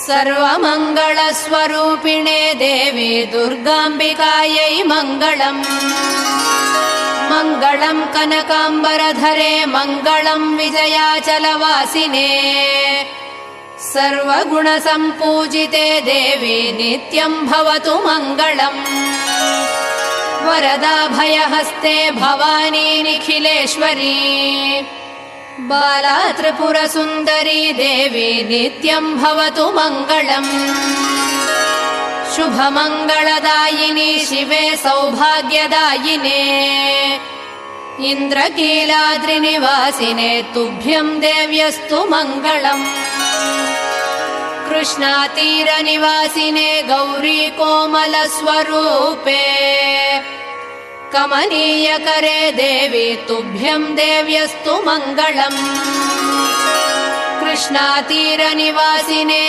सर्वमङ्गलस्वरूपिणे देवी दुर्गाम्बिकायै मङ्गलम्। मङ्गलम् कनकाम्बरधरे मङ्गलम् विजयाचलवासिने। सर्वगुणसम्पूजिते देवी नित्यम् भवतु मङ्गलम्। वरदाभयहस्ते भवानी निखिलेश्वरी। बाला त्रिपुरसुन्दरी देवी नित्यम् भवतु मङ्गलम्। शुभमङ्गलदायिनी शिवे सौभाग्यदायिने। इन्द्रकीलाद्रिनिवासिने तुभ्यम् देव्यस्तु मङ्गलम्। कृष्णातीरनिवासिने गौरी कोमलस्वरूपे। कमनीयकरे देवी तुभ्यम् देव्यस्तु मङ्गलम्। कृष्णातीरनिवासिने